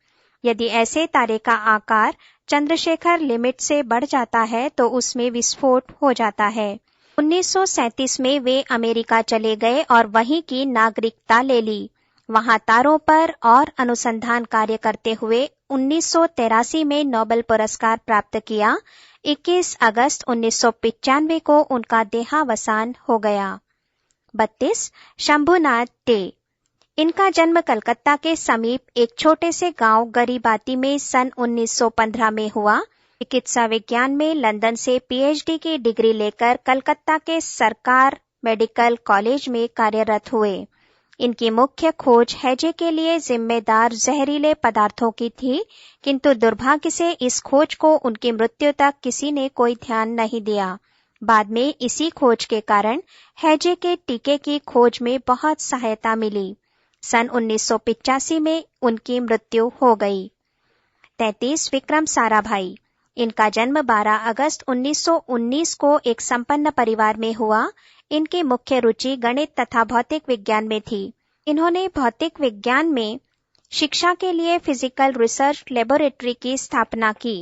यदि ऐसे तारे का आकार चंद्रशेखर लिमिट से बढ़ जाता है तो उसमें विस्फोट हो जाता है। 1937 में वे अमेरिका चले गए और वहीं की नागरिकता ले ली। वहां तारों पर और अनुसंधान कार्य करते हुए 1983 में नोबेल पुरस्कार प्राप्त किया। 21 अगस्त 1995 को उनका देहावसान हो गया। 32 शंभुनाथ डे। इनका जन्म कलकत्ता के समीप एक छोटे से गांव गरीबाती में सन 1915 में हुआ। चिकित्सा विज्ञान में लंदन से पीएचडी की डिग्री लेकर कलकत्ता के सरकार मेडिकल कॉलेज में कार्यरत हुए। इनकी मुख्य खोज हैजे के लिए जिम्मेदार जहरीले पदार्थों की थी, किंतु दुर्भाग्य से इस खोज को उनकी मृत्यु तक किसी ने कोई ध्यान नहीं दिया। बाद में इसी खोज के कारण हैजे के टीके की खोज में बहुत सहायता मिली। सन 1985 में उनकी मृत्यु हो गई। 33 विक्रम साराभाई। इनका जन्म 12 अगस्त 1919 को एक संपन्न परिवार में हुआ। इनकी मुख्य रुचि गणित तथा भौतिक विज्ञान में थी। इन्होंने भौतिक विज्ञान में शिक्षा के लिए फिजिकल रिसर्च लेबोरेटरी की स्थापना की।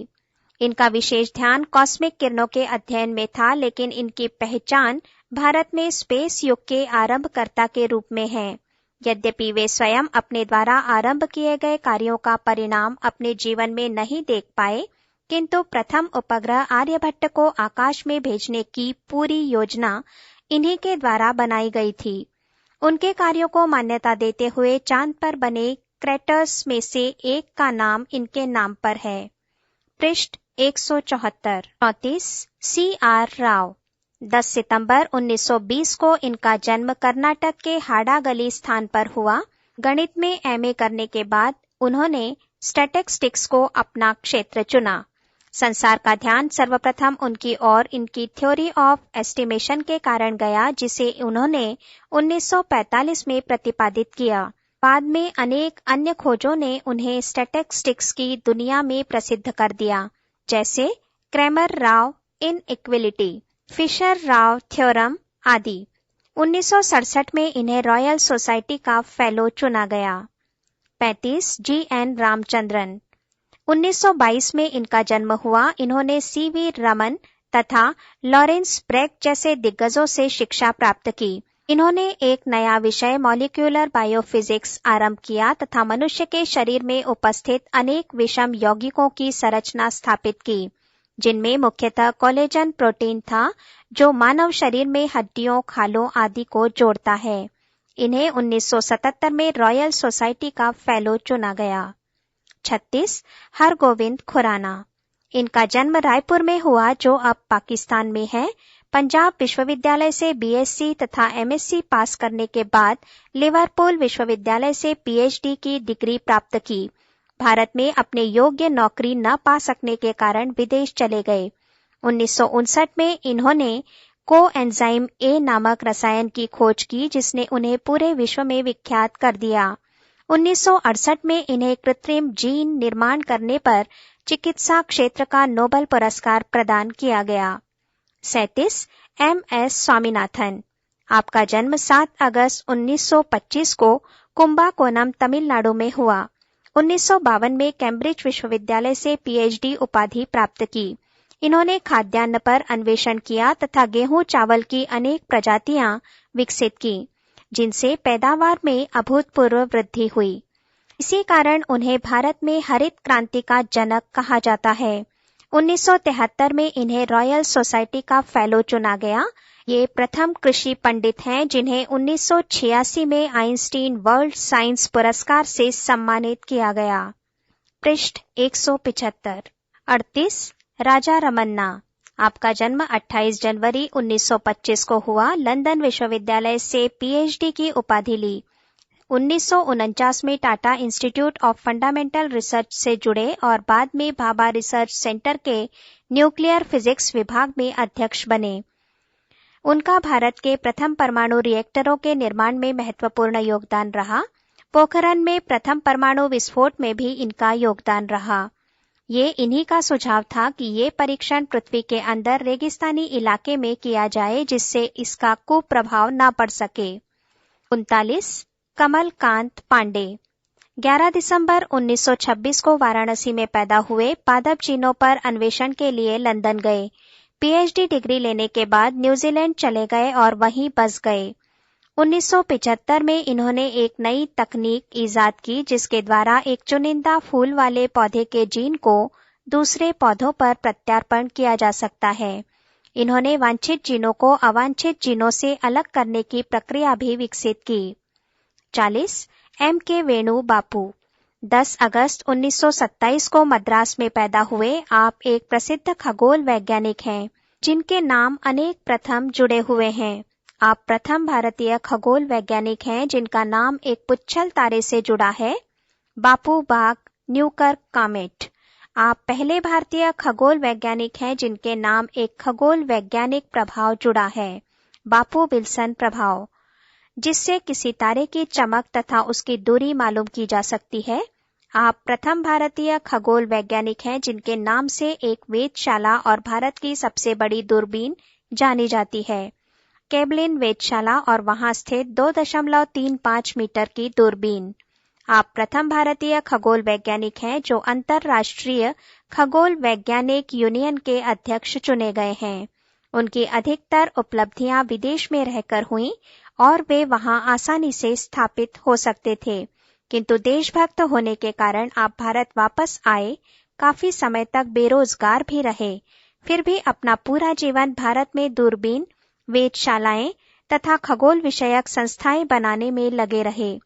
इनका विशेष ध्यान कॉस्मिक किरणों के अध्ययन में था, लेकिन इनकी पहचान भारत में स्पेस युग के आरंभकर्ता के रूप में है। यद्यपि वे स्वयं अपने द्वारा आरंभ किए गए कार्यों का परिणाम अपने जीवन में नहीं देख पाए, किंतु प्रथम उपग्रह आर्यभट्ट को आकाश में भेजने की पूरी योजना इन्हीं के द्वारा बनाई गई थी। उनके कार्यों को मान्यता देते हुए चांद पर बने क्रेटर्स में से एक का नाम इनके नाम पर है। पृष्ठ 174। 34 C.R. राव। 10 सितंबर 1920 को इनका जन्म कर्नाटक के हाडागली स्थान पर हुआ। गणित में एमए करने के बाद उन्होंने स्टैटिस्टिक्स को अपना क्षेत्र चुना। संसार का ध्यान सर्वप्रथम उनकी और इनकी थ्योरी ऑफ एस्टिमेशन के कारण गया, जिसे उन्होंने 1945 में प्रतिपादित किया। बाद में अनेक अन्य खोजों ने उन्हें स्टैटिस्टिक्स की दुनिया में प्रसिद्ध कर दिया, जैसे Cramer Rao inequality, Fisher Rao theorem आदि। 1967 में इन्हें रॉयल सोसाइटी का फेलो चुना गया। 35 जी.एन. रामचंद्रन। 1922 में इनका जन्म हुआ। इन्होंने सी.वी. रमन तथा लॉरेंस ब्रैग जैसे दिग्गजों से शिक्षा प्राप्त की। इन्होंने एक नया विषय मॉलिक्यूलर बायोफिजिक्स आरंभ किया तथा मनुष्य के शरीर में उपस्थित अनेक विषम यौगिकों की संरचना स्थापित की, जिनमें मुख्यतः कोलेजन प्रोटीन था, जो मानव शरीर में हड्डियों, खालों आदि को जोड़ता है। इन्हें 1977 में रॉयल सोसाइटी का फेलो चुना गया। 36 हरगोविंद खुराना। इनका जन्म रायपुर में हुआ, जो अब पाकिस्तान में है। पंजाब विश्वविद्यालय से बीएससी तथा एमएससी पास करने के बाद लिवरपूल विश्वविद्यालय से पीएचडी की डिग्री प्राप्त की। भारत में अपने योग्य नौकरी न पा सकने के कारण विदेश चले गए। 1959 में इन्होंने कोएंजाइम ए नामक रसायन की खोज की, जिसने उन्हें पूरे विश्व में विख्यात कर दिया। 1968 में इन्हें कृत्रिम जीन निर्माण करने पर चिकित्सा क्षेत्र का नोबेल पुरस्कार प्रदान किया गया। 37 एम.एस. स्वामीनाथन। आपका जन्म 7 अगस्त 1925 को कुंबाकोनम, तमिलनाडु में हुआ। 1952 में कैम्ब्रिज विश्वविद्यालय से पीएचडी उपाधि प्राप्त की। इन्होंने खाद्यान्न पर अन्वेषण किया तथा गेहूं चावल की अनेक प्रजातियां विकसित की, जिनसे पैदावार में अभूतपूर्व वृद्धि हुई। इसी कारण उन्हें भारत में हरित क्रांति का जनक कहा जाता है। 1973 में इन्हें रॉयल सोसाइटी का फेलो चुना गया। ये प्रथम कृषि पंडित हैं जिन्हें 1986 में आइंस्टीन वर्ल्ड साइंस पुरस्कार से सम्मानित किया गया। पृष्ठ 175। 38 राजा रमन्ना। आपका जन्म 28 जनवरी 1925 को हुआ। लंदन विश्वविद्यालय से पीएचडी की उपाधि ली। 1949 में Tata institute of fundamental research से जुड़े और बाद में भाभा रिसर्च सेंटर के न्यूक्लियर फिजिक्स विभाग में अध्यक्ष बने। उनका भारत के प्रथम परमाणु रिएक्टरों के निर्माण में महत्वपूर्ण योगदान रहा। पोखरण में प्रथम परमाणु विस्फोट में भी इनका योगदान रहा। ये इन्हीं का सुझाव था कि ये परीक्षण पृथ्वी के अंदर रेगिस्तानी इलाके में किया जाए, जिससे इसका कुप्रभाव न पड़ सके। 39 कमलकांत पांडे। 11 दिसंबर 1926 को वाराणसी में पैदा हुए। पादप जीनों पर अन्वेषण के लिए लंदन गए। पीएचडी डिग्री लेने के बाद न्यूजीलैंड चले गए और वहीं बस गए। 1975 में इन्होंने एक नई तकनीक ईजाद की, जिसके द्वारा एक चुनिंदा फूल वाले पौधे के जीन को दूसरे पौधों पर प्रत्यार्पण किया जा सकता है। इन्होंने वांछित जीनों को अवांछित जीनों से अलग करने की प्रक्रिया भी विकसित की। 40 एम.के. वेणु बापू। 10 अगस्त 1927 को मद्रास में पैदा हुए। आप एक प्रसिद्ध खगोल वैज्ञानिक हैं, जिनके नाम अनेक प्रथम जुड़े हुए हैं। आप प्रथम भारतीय खगोल वैज्ञानिक हैं जिनका नाम एक पुच्छल तारे से जुड़ा है, बापू बाग न्यूकर्क कामेट। आप पहले भारतीय खगोल वैज्ञानिक हैं जिनके नाम एक खगोल वैज्ञानिक प्रभाव जुड़ा है, बापू विल्सन प्रभाव, जिससे किसी तारे की चमक तथा उसकी दूरी मालूम की जा सकती है। आप प्रथम भारतीय खगोल वैज्ञानिक हैं जिनके नाम से एक वेधशाला और भारत की सबसे बड़ी दूरबीन जानी जाती है, केबलिन वेधशाला, और वहां स्थित 2.35 मीटर की दूरबीन। आप प्रथम भारतीय खगोल वैज्ञानिक हैं जो अंतर्राष्ट्रीय खगोल वैज्ञानिक यूनियन के अध्यक्ष चुने गए हैं। उनकी अधिकतर उपलब्धियां विदेश में रहकर हुईं और वे वहां आसानी से स्थापित हो सकते थे, किंतु देशभक्त होने के कारण आप भारत वापस आए। काफी समय तक बेरोजगार भी रहे, फिर भी अपना पूरा जीवन भारत में दूरबीन, वेधशालाएं तथा खगोल विषयक संस्थाएं बनाने में लगे रहे,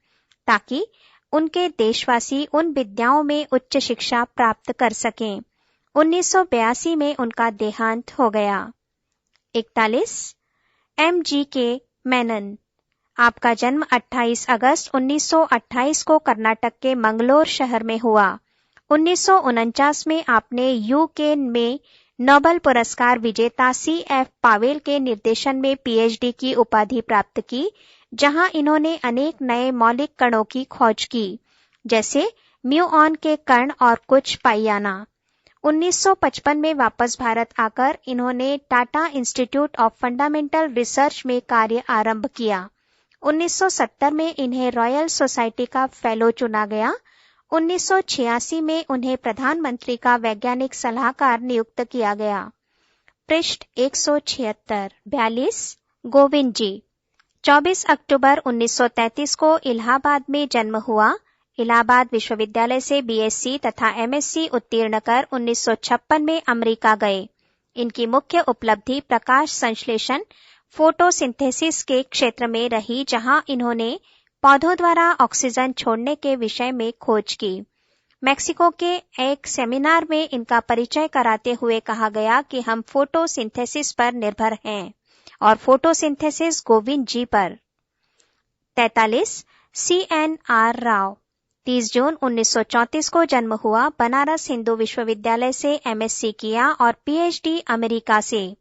ताकि उनके देशवासी उन विद्याओं में उच्च शिक्षा प्राप्त कर सकें। 1982 में उनका देहांत हो गया। 41 M.G.K. मेनन। आपका जन्म 28 अगस्त 1928 को कर्नाटक के मंगलोर शहर में हुआ। 1949 में आपने यूके में नोबेल पुरस्कार विजेता C.F. पावेल के निर्देशन में PhD की उपाधि प्राप्त की, जहां इन्होंने अनेक नए मौलिक कणों की खोज की, जैसे म्यूऑन के कण और कुछ पाइयाना। 1955 में वापस भारत आकर इन्होंने Tata institute of fundamental research में कार्य आरंभ किया। 1970 में इन्हें रॉयल सोसाइटी का फेलो चुना गया। 1986 में उन्हें प्रधानमंत्री का वैज्ञानिक सलाहकार नियुक्त किया गया। पृष्ठ 176। 42 गोविंद जी। 24 अक्टूबर 1933 को इलाहाबाद में जन्म हुआ। इलाहाबाद विश्वविद्यालय से BSc तथा MSc उत्तीर्ण कर 1956 में अमेरिका गए। इनकी मुख्य उपलब्धि प्रकाश संश्लेषण फोटोसिंथेसिस के क्षेत्र में रही, जहां इन्होंने पौधों द्वारा ऑक्सीजन छोड़ने के विषय में खोज की। मेक्सिको के एक सेमिनार में इनका परिचय कराते हुए कहा गया कि हम फोटोसिंथेसिस पर निर्भर हैं और फोटोसिंथेसिस गोविंद जी पर। 43 CNR राव। 30 जून 1934 को जन्म हुआ। बनारस हिंदू विश्वविद्यालय से MSc किया और PhD अमेरिका से।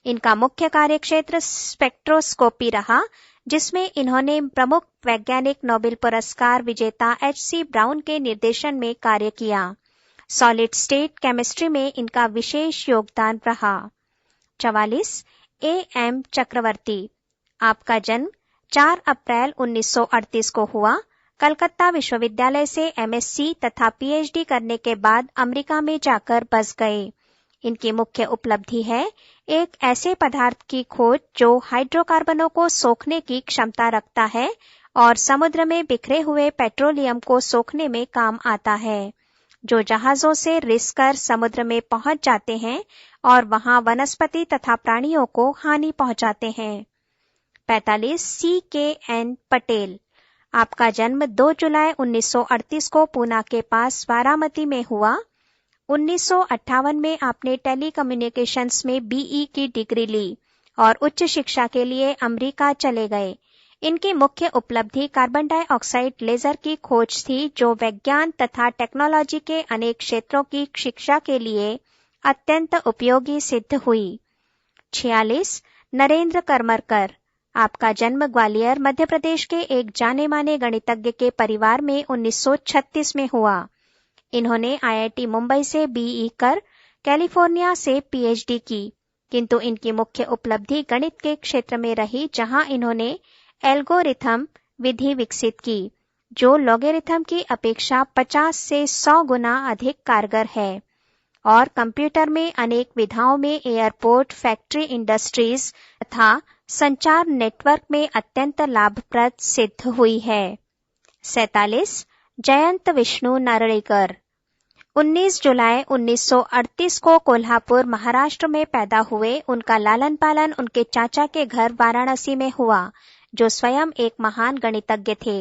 इनका मुख्य कार्यक्षेत्र स्पेक्ट्रोस्कोपी रहा, जिसमें इन्होंने प्रमुख वैज्ञानिक नोबेल पुरस्कार विजेता H.C. ब्राउन के निर्देशन में कार्य किया। सॉलिड स्टेट केमिस्ट्री में इनका विशेष योगदान रहा। 44 A.M. चक्रवर्ती। आपका जन्म 4 अप्रैल 1938 को हुआ। कलकत्ता विश्वविद्यालय से MSc तथा PhD करने के बाद अमेरिका में जाकर बस गए। इनकी मुख्य उपलब्धि है एक ऐसे पदार्थ की खोज जो हाइड्रोकार्बनों को सोखने की क्षमता रखता है और समुद्र में बिखरे हुए पेट्रोलियम को सोखने में काम आता है, जो जहाजों से रिस कर समुद्र में पहुंच जाते हैं और वहां वनस्पति तथा प्राणियों को हानि पहुंचाते हैं। 45 C.K.N. पटेल। आपका जन्म 2 जुलाई 1938 को पूना के पास बारामती में हुआ। 1958 में आपने टेलीकम्युनिकेशंस में BE की डिग्री ली और उच्च शिक्षा के लिए अमेरिका चले गए। इनकी मुख्य उपलब्धि कार्बन डाइऑक्साइड लेजर की खोज थी, जो विज्ञान तथा टेक्नोलॉजी के अनेक क्षेत्रों की शिक्षा के लिए अत्यंत उपयोगी सिद्ध हुई। 46 नरेंद्र करमरकर। आपका जन्म ग्वालियर मध्य प्रदेश के एक जाने माने गणितज्ञ के परिवार में 1936 में हुआ। इन्होंने IIT मुंबई से BE कर कैलिफोर्निया से PhD की, किंतु इनकी मुख्य उपलब्धि गणित के क्षेत्र में रही, जहां इन्होंने एल्गोरिथम विधि विकसित की, जो लॉगरिथम की अपेक्षा 50 से 100 गुना अधिक कारगर है और कंप्यूटर में अनेक विधाओं में एयरपोर्ट, फैक्ट्री इंडस्ट्रीज तथा संचार नेटवर्क में अत्यंत लाभप्रद सिद्ध हुई है। 47 जयंत विष्णु नारळीकर। 19 जुलाई 1938 को कोल्हापुर महाराष्ट्र में पैदा हुए। उनका लालन पालन उनके चाचा के घर वाराणसी में हुआ, जो स्वयं एक महान गणितज्ञ थे।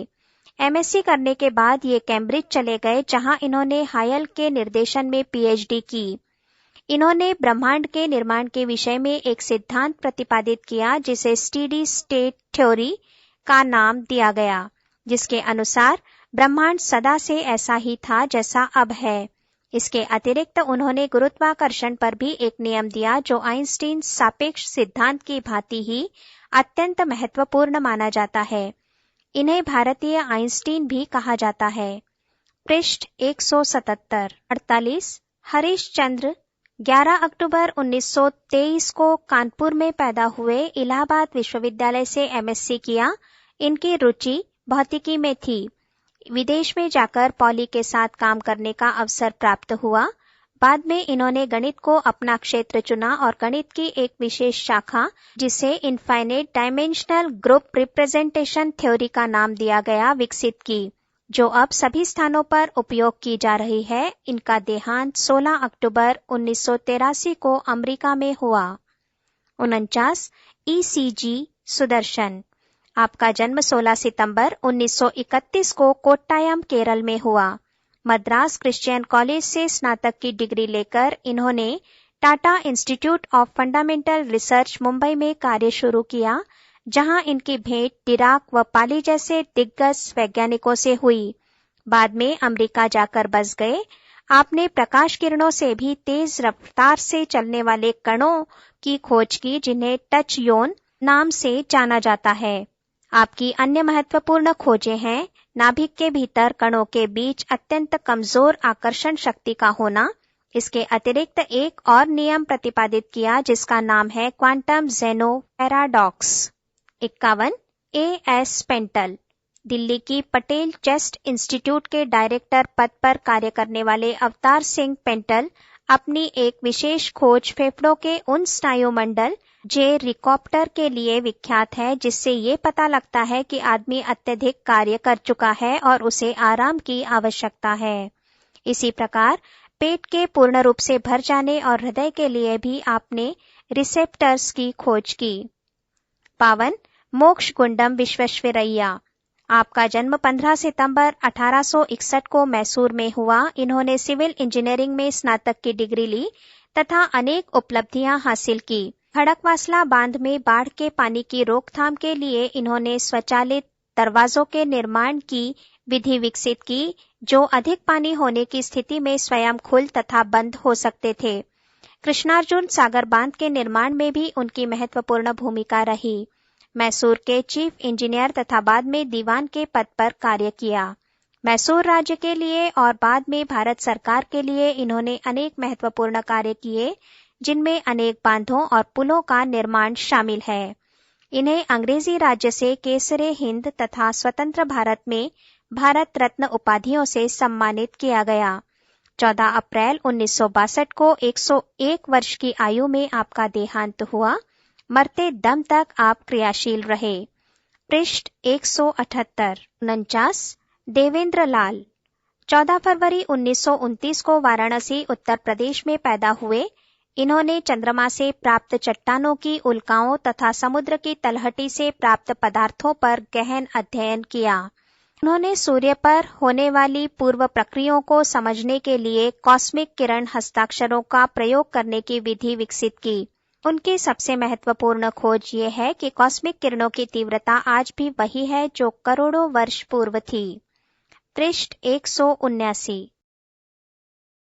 MSc करने के बाद ये कैम्ब्रिज चले गए, जहां इन्होंने हायल के निर्देशन में PhD की। इन्होंने ब्रह्मांड के निर्माण के विषय में एक सिद्धांत प्रतिपादित किया, जिसे स्टेडी स्टेट थ्योरी का नाम दिया गया, जिसके अनुसार ब्रह्मांड सदा से ऐसा ही था जैसा अब है। इसके अतिरिक्त उन्होंने गुरुत्वाकर्षण पर भी एक नियम दिया, जो आइंस्टीन सापेक्ष सिद्धांत की भांति ही अत्यंत महत्वपूर्ण माना जाता है। इन्हें भारतीय आइंस्टीन भी कहा जाता है। पृष्ठ 177। 48 हरीश चंद्र। 11 अक्टूबर 1923 को कानपुर में पैदा हुए। इलाहाबाद विश्वविद्यालय से MSc किया। इनकी रुचि भौतिकी में थी। विदेश में जाकर पॉली के साथ काम करने का अवसर प्राप्त हुआ। बाद में इन्होंने गणित को अपना क्षेत्र चुना और गणित की एक विशेष शाखा, जिसे infinite dimensional group representation theory का नाम दिया गया, विकसित की, जो अब सभी स्थानों पर उपयोग की जा रही है। इनका देहांत 16 अक्टूबर 1983 को अमेरिका में हुआ। 49 ECG सुदर्शन। आपका जन्म 16 सितंबर 1931 को कोट्टायम केरल में हुआ। मद्रास क्रिश्चियन कॉलेज से स्नातक की डिग्री लेकर इन्होंने Tata institute of fundamental research Mumbai में कार्य शुरू किया, जहां इनकी भेंट डिराक व पाली जैसे दिग्गज वैज्ञानिकों से हुई। बाद में अमेरिका जाकर बस गए। आपने प्रकाश किरणों से भी तेज रफ्तार से चलने वाले कणों की खोज की, जिन्हें टच योन नाम से जाना जाता है। आपकी अन्य महत्वपूर्ण खोजें हैं नाभिक के भीतर कणों के बीच अत्यंत कमजोर आकर्षण शक्ति का होना। इसके अतिरिक्त एक और नियम प्रतिपादित किया जिसका नाम है quantum Zeno paradox. 51 A.S. Paintal, Delhi की पटेल चेस्ट इंस्टीट्यूट के डायरेक्टर पद पर कार्य करने वाले अवतार सिंह पेंटल अपनी एक विशेष खोज फेफड़ों के उन स्नायुमंडल जे रिकॉप्टर के लिए विख्यात है, जिससे ये पता लगता है कि आदमी अत्यधिक कार्य कर चुका है और उसे आराम की आवश्यकता है। इसी प्रकार पेट के पूर्ण रूप से भर जाने और हृदय के लिए भी आपने रिसेप्टर्स की खोज की। 52 मोक्ष गुंडम विश्वेश्वरैया, आपका जन्म 15 सितंबर 1861 को मैसूर में हुआ। इन्होंने सिविल इंजीनियरिंग में स्नातक की डिग्री ली तथा अनेक उपलब्धियां हासिल की। खड़कवासला बांध में बाढ़ के पानी की रोकथाम के लिए इन्होंने स्वचालित दरवाजों के निर्माण की विधि विकसित की, जो अधिक पानी होने की स्थिति में स्वयं खुल तथा बंद हो सकते थे। कृष्णार्जुन सागर बांध के निर्माण में भी उनकी महत्वपूर्ण भूमिका रही। मैसूर के चीफ इंजीनियर तथा बाद में दीवान के पद पर कार्य किया। मैसूर राज्य के लिए और बाद में भारत सरकार के लिए इन्होंने अनेक महत्वपूर्ण कार्य किए, जिनमें अनेक बांधों और पुलों का निर्माण शामिल है। इन्हें अंग्रेजी राज्य से केसरे हिंद तथा स्वतंत्र भारत में भारत रत्न उपाधियों से सम्मानित किया गया। 14 अप्रैल 1962 को 101 वर्ष की आयु में आपका देहांत हुआ। मरते दम तक आप क्रियाशील रहे। पृष्ठ 178। 49 देवेंद्र लाल, 14 फरवरी 1929 को वाराणसी उत्तर प्रदेश में पैदा हुए। इन्होंने चंद्रमा से प्राप्त चट्टानों की उल्काओं तथा समुद्र की तलहटी से प्राप्त पदार्थों पर गहन अध्ययन किया। उन्होंने सूर्य पर होने वाली पूर्व प्रक्रियाओं को समझने के लिए कॉस्मिक किरण हस्ताक्षरों का प्रयोग करने की विधि विकसित की। उनकी सबसे महत्वपूर्ण खोज ये है कि कॉस्मिक किरणों की तीव्रता आज भी वही है जो करोड़ों वर्ष पूर्व थी। पृष्ठ 179।